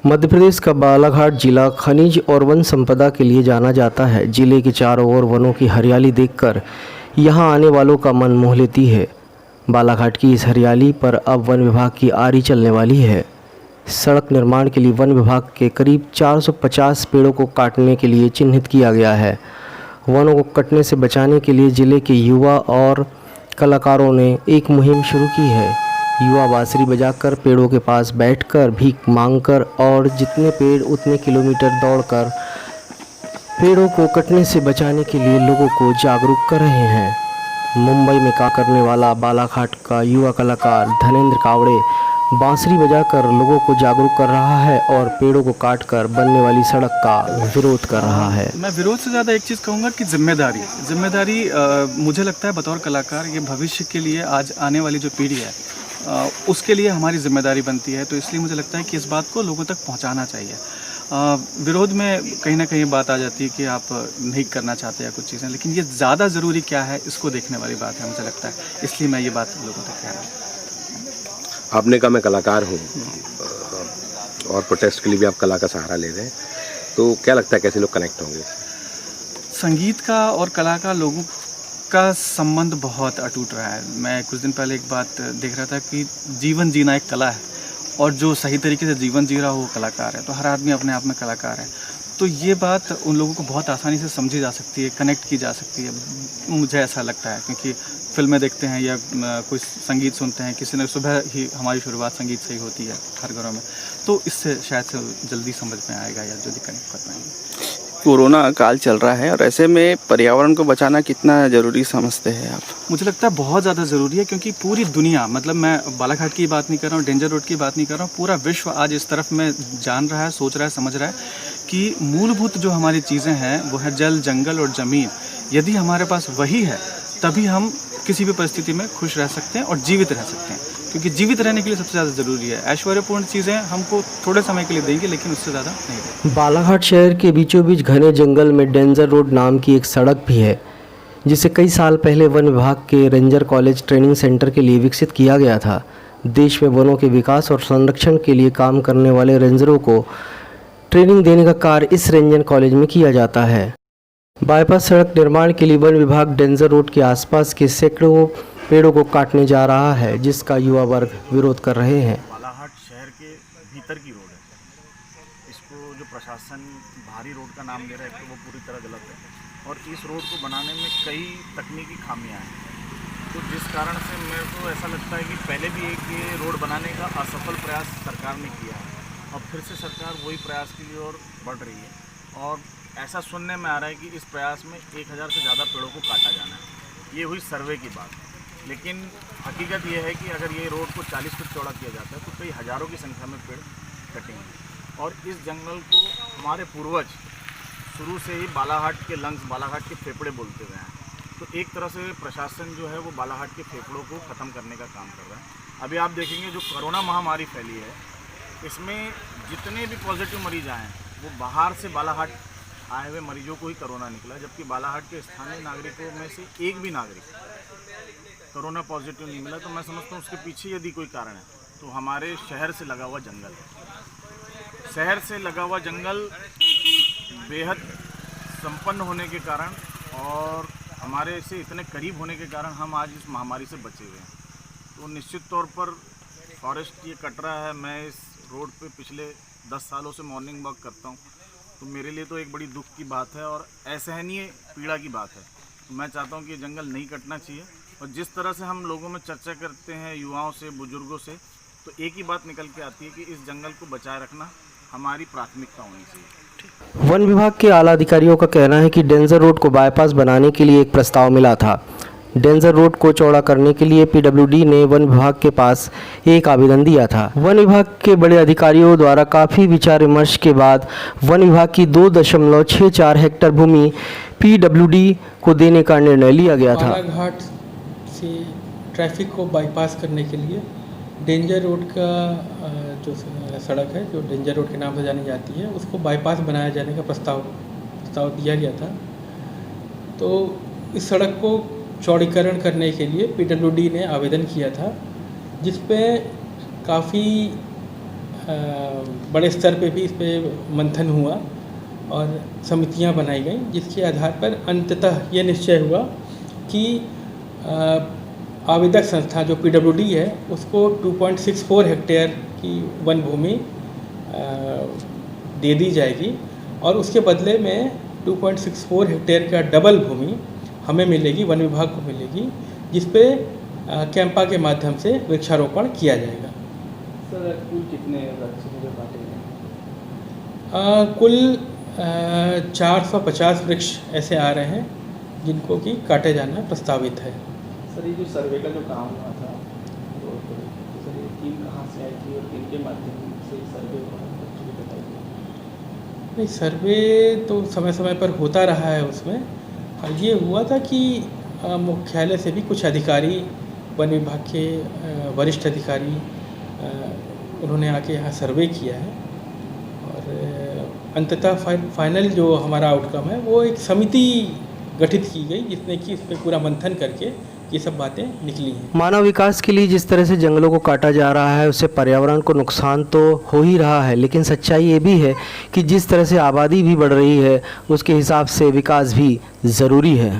मध्य प्रदेश का बालाघाट जिला खनिज और वन संपदा के लिए जाना जाता है। जिले के चारों ओर वनों की हरियाली देखकर यहां आने वालों का मन मोह लेती है। बालाघाट की इस हरियाली पर अब वन विभाग की आरी चलने वाली है। सड़क निर्माण के लिए वन विभाग के करीब 450 पेड़ों को काटने के लिए चिन्हित किया गया है। वनों को कटने से बचाने के लिए जिले के युवा और कलाकारों ने एक मुहिम शुरू की है। युवा बांसुरी बजाकर पेड़ों के पास बैठकर भीख मांगकर और जितने पेड़ उतने किलोमीटर दौड़कर पेड़ों को कटने से बचाने के लिए लोगों को जागरूक कर रहे हैं। मुंबई में काम करने वाला बालाघाट का युवा कलाकार धनेंद्र कावड़े बांसुरी बजाकर लोगों को जागरूक कर रहा है और पेड़ों को काटकर बनने वाली सड़क का विरोध कर रहा है। मैं विरोध से ज़्यादा एक चीज़ कहूँगा कि जिम्मेदारी मुझे लगता है बतौर कलाकार ये भविष्य के लिए आज आने वाली जो पीढ़ी है उसके लिए हमारी जिम्मेदारी बनती है। तो इसलिए मुझे लगता है कि इस बात को लोगों तक पहुंचाना चाहिए। विरोध में कहीं ना कहीं बात आ जाती है कि आप नहीं करना चाहते या कुछ चीज़ें, लेकिन ये ज़्यादा ज़रूरी क्या है इसको देखने वाली बात है मुझे लगता है। इसलिए मैं ये बात लोगों तक कह रहा हूँ। आपने कहा मैं कलाकार हूँ और प्रोटेस्ट के लिए भी आप कला का सहारा ले रहे हैं, तो क्या लगता है कैसे लोग कनेक्ट होंगे? संगीत का और कला का लोगों का संबंध बहुत अटूट रहा है। मैं कुछ दिन पहले एक बात देख रहा था कि जीवन जीना एक कला है और जो सही तरीके से जीवन जी रहा हो वो कलाकार है। तो हर आदमी अपने आप में कलाकार है। तो ये बात उन लोगों को बहुत आसानी से समझी जा सकती है, कनेक्ट की जा सकती है, मुझे ऐसा लगता है। क्योंकि फिल्में देखते हैं या कोई संगीत सुनते हैं, किसी ने सुबह ही हमारी शुरुआत संगीत से ही होती है हर घरों में, तो इससे शायद से जल्दी समझ में आएगा या जल्दी कनेक्ट कर पाएंगे। कोरोना काल चल रहा है और ऐसे में पर्यावरण को बचाना कितना ज़रूरी समझते हैं आप? मुझे लगता है बहुत ज़्यादा ज़रूरी है, क्योंकि पूरी दुनिया, मतलब मैं बालाघाट की बात नहीं कर रहा हूँ, डेंजर रोड की बात नहीं कर रहा हूँ, पूरा विश्व आज इस तरफ में जान रहा है, सोच रहा है, समझ रहा है कि मूलभूत जो हमारी चीज़ें हैं वो है जल, जंगल और ज़मीन। यदि हमारे पास वही है तभी हम किसी भी परिस्थिति में खुश रह सकते हैं और जीवित रह सकते हैं। क्योंकि जीवित रहने के लिए सबसे ज़्यादा ज़रूरी है। ऐश्वर्यपूर्ण चीज़ें हमको थोड़े समय के लिए देंगे, लेकिन उससे ज़्यादा नहीं। बालाघाट शहर के बीचों बीच घने जंगल में डेंजर रोड नाम की एक सड़क भी है, जिसे कई साल पहले वन विभाग के रेंजर कॉलेज ट्रेनिंग सेंटर के लिए विकसित किया गया था। देश में वनों के विकास और संरक्षण के लिए काम करने वाले रेंजरों को ट्रेनिंग देने का कार्य इस रेंजर कॉलेज में किया जाता है। बाईपास सड़क निर्माण के लिए वन विभाग डेंजर रोड के आसपास के सैकड़ों पेड़ों को काटने जा रहा है, जिसका युवा वर्ग विरोध कर रहे हैं। बालाघाट शहर के भीतर की रोड है, इसको जो प्रशासन भारी रोड का नाम दे रहा है तो वो पूरी तरह गलत है। और इस रोड को बनाने में कई तकनीकी खामियां हैं, तो जिस कारण से मेरे को ऐसा लगता है कि पहले भी एक ये रोड बनाने का असफल प्रयास सरकार ने किया है और फिर से सरकार वही प्रयास की ओर बढ़ रही है। और ऐसा सुनने में आ रहा है कि इस प्रयास में 1000 से ज़्यादा पेड़ों को काटा जाना है। ये हुई सर्वे की बात, लेकिन हकीकत यह है कि अगर ये रोड को 40 फीट चौड़ा किया जाता है तो कई हज़ारों की संख्या में पेड़ कटेंगे। और इस जंगल को हमारे पूर्वज शुरू से ही बालाघाट के लंग्स, बालाघाट के फेफड़े बोलते हुए हैं। तो एक तरह से प्रशासन जो है वो बालाघाट के फेफड़ों को ख़त्म करने का काम कर रहा है। अभी आप देखेंगे जो कोरोना महामारी फैली है, इसमें जितने भी पॉजिटिव मरीज आए हैं वो बाहर से बालाघाट आए हुए मरीजों को ही कोरोना निकला, जबकि बालाघाट के स्थानीय नागरिकों में से एक भी नागरिक कोरोना पॉजिटिव नहीं मिला। तो मैं समझता हूँ उसके पीछे यदि कोई कारण है तो हमारे शहर से लगा हुआ जंगल है। शहर से लगा हुआ जंगल बेहद संपन्न होने के कारण और हमारे से इतने करीब होने के कारण हम आज इस महामारी से बचे हुए हैं। तो निश्चित तौर पर फॉरेस्ट ये कट रहा है। मैं इस रोड पे पिछले 10 सालों से मॉर्निंग वॉक करता हूँ, तो मेरे लिए तो एक बड़ी दुख की बात है और असहनीय पीड़ा की बात है। तो मैं चाहता हूँ कि ये जंगल नहीं कटना चाहिए। और जिस तरह से हम लोगों में चर्चा करते हैं युवाओं से, बुजुर्गों से, तो एक ही बात निकल के आती है कि इस जंगल को बचाए रखना हमारी प्राथमिकता होनी चाहिए। वन विभाग के आला अधिकारियों का कहना है कि डेंजर रोड को बाईपास बनाने के लिए एक प्रस्ताव मिला था। डेंजर रोड को चौड़ा करने के लिए पीडब्ल्यूडी ने वन विभाग के पास एक आवेदन दिया था। वन विभाग के बड़े अधिकारियों द्वारा काफ़ी विचार विमर्श के बाद वन विभाग की 2.64 हेक्टेयर भूमि पीडब्ल्यूडी को देने का निर्णय लिया गया था। बालाघाट से ट्रैफिक को बाईपास करने के लिए डेंजर रोड का जो सड़क है, जो डेंजर रोड के नाम से जानी जाती है, उसको बाईपास बनाया जाने का प्रस्ताव दिया गया था। तो इस सड़क को चौड़ीकरण करने के लिए पीडब्ल्यूडी ने आवेदन किया था, जिस पे काफ़ी बड़े स्तर पे भी इस पे मंथन हुआ और समितियां बनाई गई, जिसके आधार पर अंततः ये निश्चय हुआ कि आवेदक संस्था जो PWD है उसको 2.64 हेक्टेयर की वन भूमि दे दी जाएगी और उसके बदले में 2.64 हेक्टेयर का डबल भूमि हमें मिलेगी, वन विभाग को मिलेगी, जिस पे कैंपा के माध्यम से वृक्षारोपण किया जाएगा। सर कुल कितने वृक्ष मुझे काटे कुल 450 वृक्ष ऐसे आ रहे हैं जिनको कि काटे जाना प्रस्तावित है। सर ये जो सर्वे का जो काम हुआ था तो सर ये टीम कहाँ से आई थी और किनके माध्यम से सर्वे हुआ बताइए। नहीं, सर्वे तो समय समय पर होता रहा है उसमें, और ये हुआ था कि मुख्यालय से भी कुछ अधिकारी, वन विभाग के वरिष्ठ अधिकारी उन्होंने आके यहाँ सर्वे किया है और अंततः फाइनल जो हमारा आउटकम है वो एक समिति गठित की गई जिसने कि इस पर पूरा मंथन करके ये सब बातें निकली हैं। मानव विकास के लिए जिस तरह से जंगलों को काटा जा रहा है उससे पर्यावरण को नुकसान तो हो ही रहा है, लेकिन सच्चाई ये भी है कि जिस तरह से आबादी भी बढ़ रही है उसके हिसाब से विकास भी ज़रूरी है।